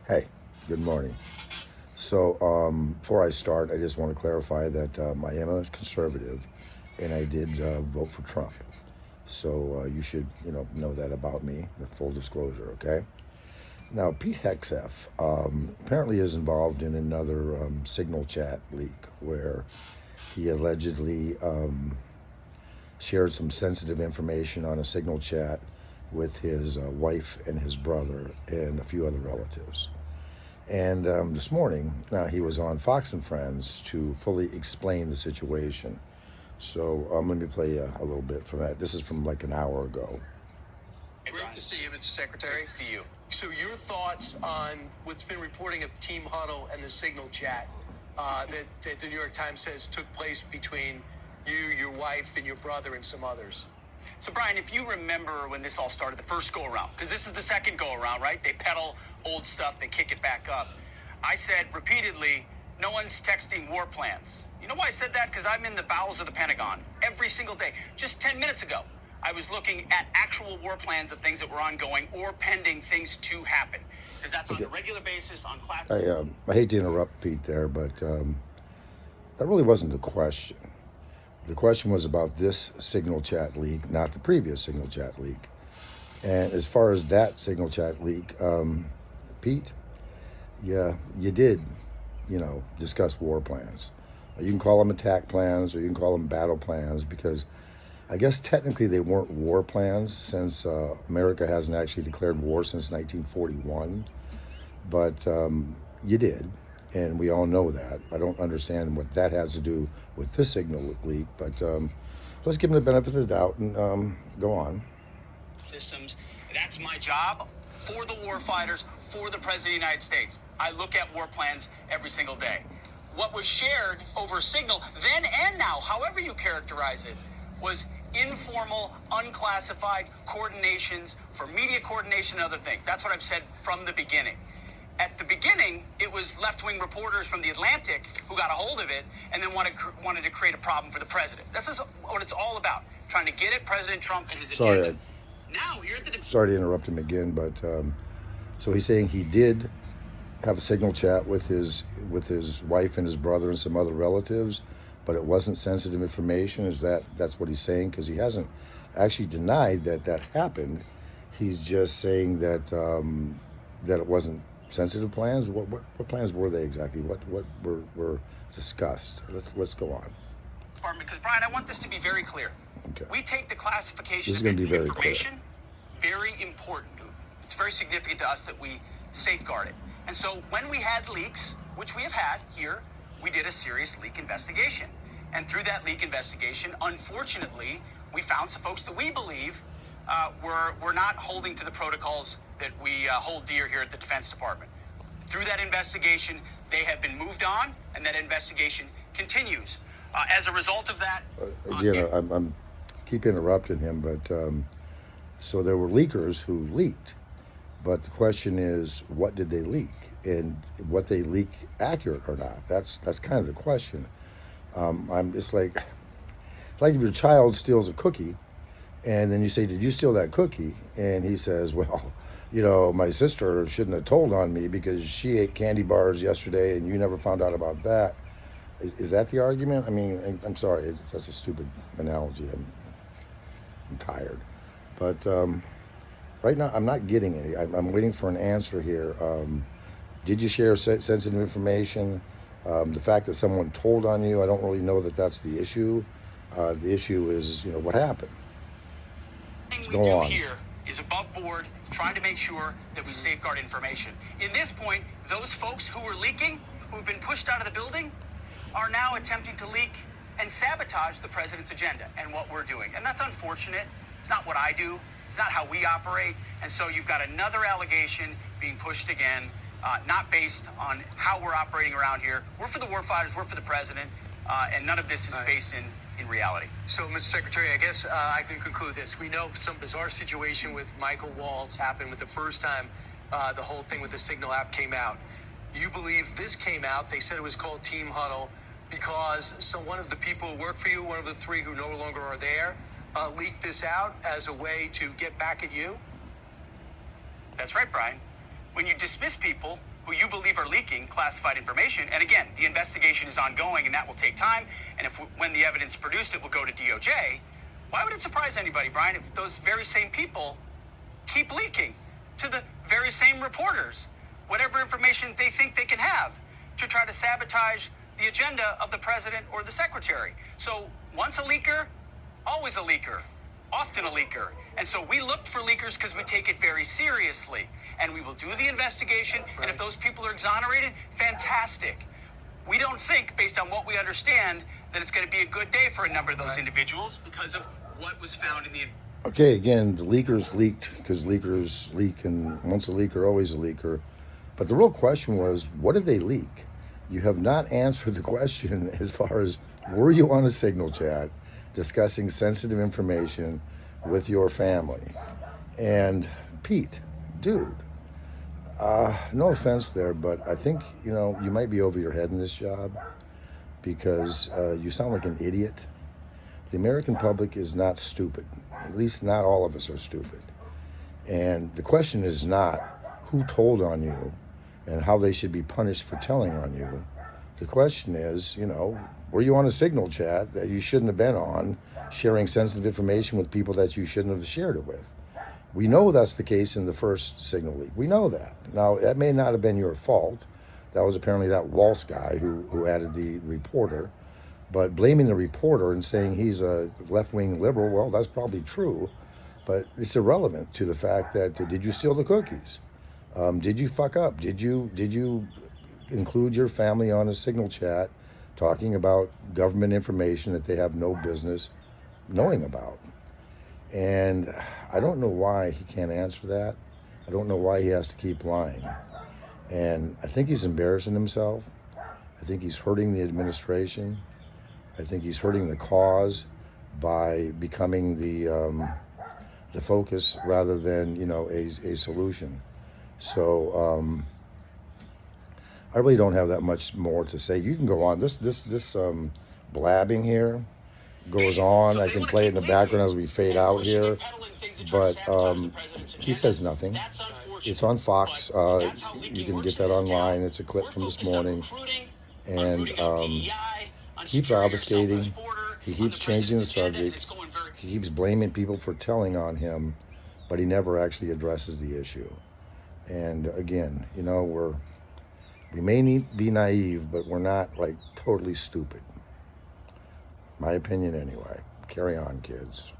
Hey, good morning. So, before I start, I just want to clarify that I am a conservative, and I did vote for Trump. So you should, know that about me. With full disclosure, okay? Now, Pete Hegseth apparently is involved in another Signal chat leak where he allegedly shared some sensitive information on a Signal chat with his wife and his brother and a few other relatives. And this morning, he was on Fox and Friends to fully explain the situation. So let me play a little bit from that. This is from like an hour ago. Great to see you, Mr. Secretary. Great to see you. So your thoughts on what's been reporting of Team Huddle and the Signal chat that the New York Times says took place between you, your wife, and your brother and some others? So, Brian, if you remember when this all started, the first go-around, because this is the second go-around, right? They peddle old stuff, they kick it back up. I said repeatedly, no one's texting war plans. You know why I said that? Because I'm in the bowels of the Pentagon every single day. Just 10 minutes ago, I was looking at actual war plans of things that were ongoing or pending things to happen. Because that's on a regular basis, on class. I hate to interrupt Pete there, but that really wasn't the question. The question was about this Signal chat leak, not the previous Signal chat leak. And as far as that Signal chat leak, Pete, yeah, you did, discuss war plans. You can call them attack plans or you can call them battle plans because I guess technically they weren't war plans since America hasn't actually declared war since 1941. But you did. And we all know that. I don't understand what that has to do with this Signal leak, but let's give them the benefit of the doubt and go on. Systems. That's my job for the war fighters, for the President of the United States. I look at war plans every single day. What was shared over Signal, then and now, however you characterize it, was informal, unclassified coordinations for media coordination and other things. That's what I've said from the beginning. At the beginning, it was left-wing reporters from The Atlantic who got a hold of it and then wanted to create a problem for the president. This is what it's all about, trying to get at President Trump and his agenda. Now, here at the... Sorry to interrupt him again, but so he's saying he did have a Signal chat with his wife and his brother and some other relatives, but it wasn't sensitive information. That's what he's saying? Because he hasn't actually denied that happened. He's just saying that that it wasn't sensitive plans. What plans were they exactly? What were discussed? Let's go on. Because Brian, I want this to be very clear. Okay. We take the classification of information very important. It's very significant to us that we safeguard it. And so when we had leaks, which we have had here, we did a serious leak investigation. And through that leak investigation, unfortunately, we found some folks that we believe were not holding to the protocols that we hold dear here at the Defense Department. Through that investigation, they have been moved on, and that investigation continues. As a result of that... I'm keep interrupting him, but so there were leakers who leaked. But the question is, what did they leak? And what they leak accurate or not? That's kind of the question. It's like if your child steals a cookie, and then you say, did you steal that cookie? And he says, well, my sister shouldn't have told on me because she ate candy bars yesterday and you never found out about that. Is that the argument? I mean, I'm sorry, that's a stupid analogy. I'm tired. But right now, I'm not getting any. I'm waiting for an answer here. Did you share sensitive information? The fact that someone told on you, I don't really know that that's the issue. The issue is, what happened. Go on. What we do here is above board, trying to make sure that we safeguard information. In this point, those folks who were leaking, who've been pushed out of the building, are now attempting to leak and sabotage the president's agenda and what we're doing. And that's unfortunate. It's not what I do. It's not how we operate. And so you've got another allegation being pushed again, not based on how we're operating around here. We're for the warfighters, we're for the president, and none of this is based in reality. So, Mr. Secretary, I guess I can conclude this. We know some bizarre situation with Michael Waltz happened with the first time the whole thing with the Signal app came out. You believe this came out, they said it was called Team Huddle, because one of the people who work for you, one of the three who no longer are there, leaked this out as a way to get back at you? That's right, Brian. when you dismiss people who you believe are leaking classified information, and again, the investigation is ongoing and that will take time, and when the evidence produced, it will go to DOJ, why would it surprise anybody, Brian, if those very same people keep leaking to the very same reporters whatever information they think they can have to try to sabotage the agenda of the president or the secretary? So once a leaker, always a leaker, often a leaker. And so we look for leakers because we take it very seriously. And we will do the investigation. Right. And if those people are exonerated, fantastic. We don't think, based on what we understand, that it's going to be a good day for a number of those individuals because of what was found in the... Okay, again, the leakers leaked because leakers leak, and once a leaker, always a leaker. But the real question was, what did they leak? You have not answered the question as far as, were you on a Signal chat discussing sensitive information with your family? And Pete, dude, no offense there, but I think, you might be over your head in this job because you sound like an idiot. The American public is not stupid. At least not all of us are stupid. And the question is not who told on you and how they should be punished for telling on you. The question is, were you on a Signal chat that you shouldn't have been on, sharing sensitive information with people that you shouldn't have shared it with? We know that's the case in the first Signal leak. We know that. Now, that may not have been your fault. That was apparently that Walsh guy who added the reporter. But blaming the reporter and saying he's a left-wing liberal, well, that's probably true. But it's irrelevant to the fact that, did you steal the cookies? Did you fuck up? Did you include your family on a Signal chat talking about government information that they have no business knowing about? And I don't know why he can't answer that. I don't know why he has to keep lying. And I think he's embarrassing himself. I think he's hurting the administration. I think he's hurting the cause by becoming the focus rather than, a solution. So I really don't have that much more to say. You can go on. This blabbing here goes on. I can play it in the background as we fade out here. But he says nothing. It's on Fox. You can get that online. It's a clip from this morning. And he keeps obfuscating. He keeps changing the subject. He keeps blaming people for telling on him, but he never actually addresses the issue. And again, we may be naive, but we're not totally stupid. My opinion anyway. Carry on, kids.